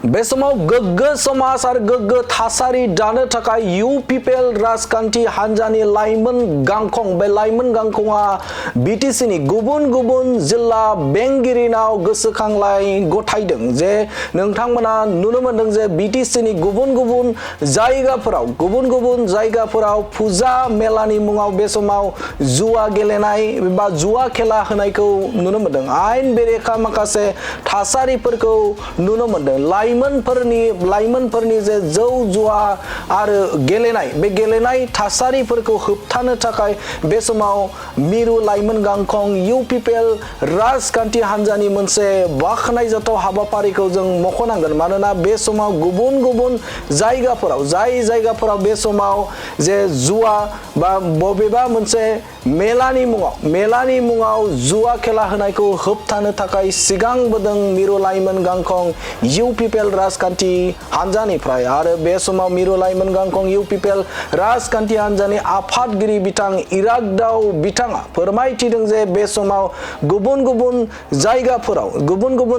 बे समाव गोग्गो समाज आरो गोग्गो थासारि दानो थाखाय UPPL राजखान्थि हान्जानि लाइमोन गांखं बे लाइमोन गांखंआ BTC नि गुबुन गुबुन जिल्ला बेंगिरिनाव गोसोखांलाय गथायदों जे नोंथांमोना नुनो मोनदों जे BTC नि गुबुन गुबुन जायगाफोराव फुजा मेलानि मुङाव बे समाव जुवा गेलेनाय बा जुवा खेला होनायखौ नुनो मोनदों। आयेन बेरेखा माखासे थासारिफोरखौ नुनो मोनदों। लाइमोनफोरनि जे जौ जुवा आरो गेलेनाय बे गेलेनाय थासारिफोरखौ होबथानो थाखाय बे समाव मिरु लाइमोन गांखं UPPL राजखान्थि हान्जानि मोनसे बाखनायजाथाव हाबाफारिखौ जों मख'नांगोन। मानोना बे समाव गुबुन गुबुन जायगाफोराव बे समाव जे जुवा बा बबेबा मोनसे मेलानि मुङाव जुवा खेला होनायखौ होबथानो थाखाय सिगांबोदों मिरु लाइमोन गांखं UPPL राजखान्थि हान्जानिफ्राय। आरो बे समाव मिरु लाइमोन गांखं UPPL राजखान्थि हान्जानि आफादगिरि बिथां इरागदाव बिथाङा फोरमायथिदों जे बे समाव गुबुन गुबुन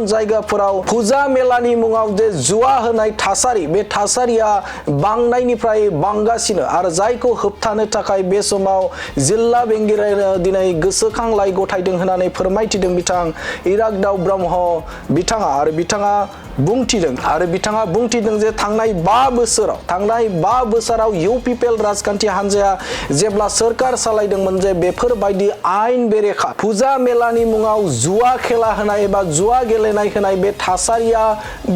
जायगाफोराव फुजा मेलानि मुङाव जे जुवा होनाय थासारि बे थासारिया बांनायनिफ्राय बांगासिनो आरो जायखौ होबथानो थाखाय बे समाव जिल्ला बेंगिरिया दिनै गोसोखांलाय गथायदों होननानै फोरमायथिदों बिथां इरागदाव ब्रह्म बिथाङा। आरो बिथाङा बुंथिदों जे थांनाय 5 बोसोराव UPPL राजखान्थि हान्जाया जेब्ला सोरखार सालायदोंमोन जे बेफोरबायदि आयेन बेरेखा फुजा मेलानि मुङाव जुवा खेला होनाय एबा जुवा गेलेनाय होनाय बे थासारिया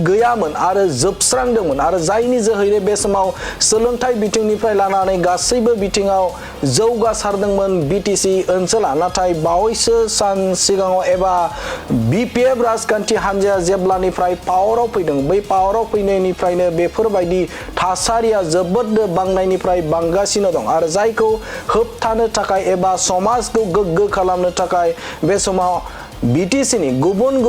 गैयामोन आरो जोबस्रांदोंमोन आरो जायनि जोहै बे समाव सोलोंथाइ बिथिंनिफ्राय लानानै गासैबो बिथिङाव जौगासारदोंमोन BTC ओनसोला। नाथाय बावैसो सान सिगाङाव एबा BPF राजखान्थि हान्जाया जेब्लानिफ्राय पावाराव फैदों बै पावाराव फैनायनिफ्रायनो बेफोरबायदि थासारिया जोबोद बांनायनिफ्राय बांगासिनो दं आरो जायखौ होबथानो थाखाय एबा समाजखौ गोग्गो खालामनो थाखाय बे समाव BTC नि गुबुन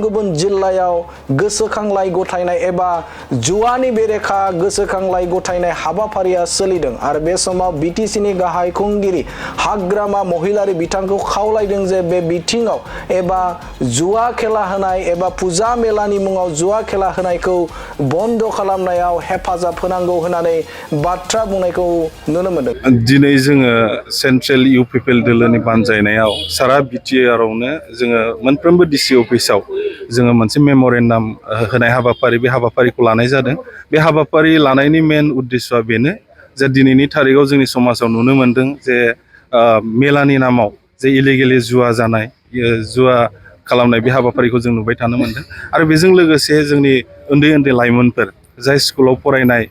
गुबुन जिल्लायाव गोसोखांलाय गथायनाय एबा जुवानि बेरेखा गोसोखांलाय गथायनाय हाबाफारिया सोलिदों। आरो बे समाव BTC नि गाहाय खुंगिरि हाग्रामा महिलारि बिथांखौ खावलायदों जे बे बिथिङाव एबा जुवा खेला होनाय एबा फुजा मेलानि मुङाव जुवा खेला होनायखौ बन्द खालामनायाव हेफाजाब होनांगौ होननानै बाथ्रा बुंनायखौ नुनो मोनदों। दिनै जोङो सेन्ट्रेल UPPL दोलोनि बानजायनायाव सारा BTRआवनो जोङो मोनफ्रोमबो DC अफिसाव जोङो मोनसे मेम'रेन्डाम होनाय बे हाबाफारिखौ लानाय जादों। बे हाबाफारि लानायनि मेन उद्देश्यआ बेनो जे दिनैनि थारिखआव जोंनि समाजाव नुनो मोनदों जे मेलानि नामाव जे इलिगेलि जुवा जानाय जुवा खालामनाय बे हाबाफारिखौ जों नुबाय थानो मोनदों। आरो बेजों लोगोसे जोंनि उन्दै लाइमोनफोर जाय स्कुलाव फरायनाय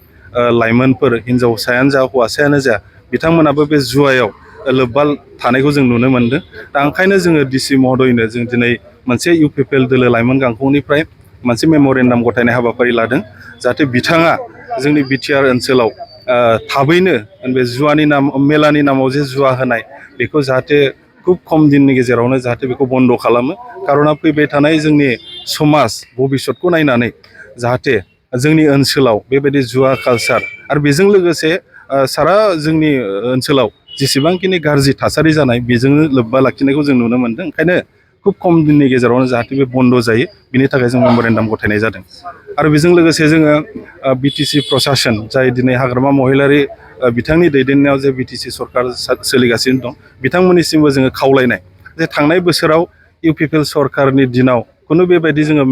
लाइमोनफोर हिन्जावसायानो जा हौवासायानो जा बिथांमोनाबो बे जुवायाव लोब्बा थानायखौ जों नुनो मोनदों। दा ओंखायनो जोङो DC महोदयनो जों दिनै मोनसे UPPL दोलो लाइमोन गांखंनिफ्राय मोनसे मेम'रेन्डाम गथायनाय हाबाफारि लादों जाहाथे बिथाङा जोंनि BTR ओनसोलाव थाबैनो बे मेलानि नामाव जे जुवा होनाय बेखौ जाहाथे खुब खम दिननि गेजेरावनो जाहाथे बेखौ बन्द खालामो। खार'ना फैबाय थानाय जोंनि समाज भबिष्यतखौ नायनानै जाहाथे जोंनि ओनसोलाव बेबायदि जुवा कालचार आरो बेजों लोगोसे सारा जोंनि ओनसोलाव जेसेबांखिनि गाज्रि थासारि जानाय बेजोंनो लोब्बा लाखिनायखौ जों नुनो मोनदों। ओंखायनो खुब खम दिननि गेजेरावनो जाहाथे बे बन्द जायो बिनि थाखाय जों मेम'रेन्डाम गथायनाय जादों। आरो बेजों लोगोसे जोङो BTC प्रसासन जाय दिनै हाग्रामा महिलारि बिथांनि दैदेननायाव जे BTC सरकार सोलिगासिनो दं बिथांमोननिसिमबो जोङो खावलायनाय जे थांनाय बोसोराव UPPL सरकारनि दिनाव खुनु बेबायदि जोङो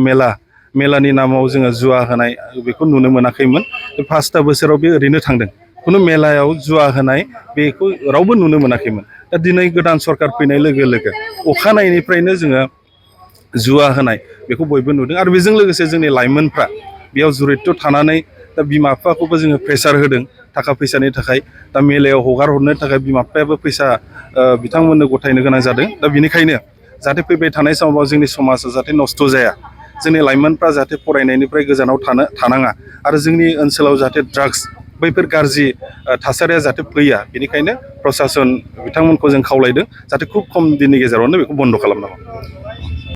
मेलानि नामाव जोङो जुवा होनाय बेखौ नुनो मोनाखैमोन। 5 बोसोराव बे ओरैनो थांदों। खुनु मेलायाव जुवा होनाय बेखौ रावबो नुनो मोनाखैमोन। दा दिनै गोदान सरकार फैनाय लोगो लोगो अखानायैनिफ्रायनो जोङो जुवा होनाय बेखौ बयबो नुदों। आरो बेजों लोगोसे जोंनि लाइमोनफ्रा बेयाव जुरित्त थानानै दा बिमा बिफाखौबो जोङो प्रेसार होदों थाखा फैसानि थाखाय। दा मेलायाव हगार हरनो थाखाय बिमा बिफायाबो फैसा बिथांमोननो गथायनो गोनां जादों। दा बेनिखायनो जाहाथे फैबाय थानाय समाव जोंनि समाजा जाहाथे नस्थ जाया, जोंनि लाइमोनफ्रा जाहाथे फरायनायनिफ्राय गोजानाव थानाङा आरो जोंनि ओनसोलाव जाहाथे ड्राग्स बैफोर गाज्रि थासारिया जाहाथे फैया बेनिखायनो प्रसासन बिथांमोनखौ जों खावलायदों जाहाथे खुब खम दिननि गेजेरावनो बेखौ बन्द खालामनांगौ।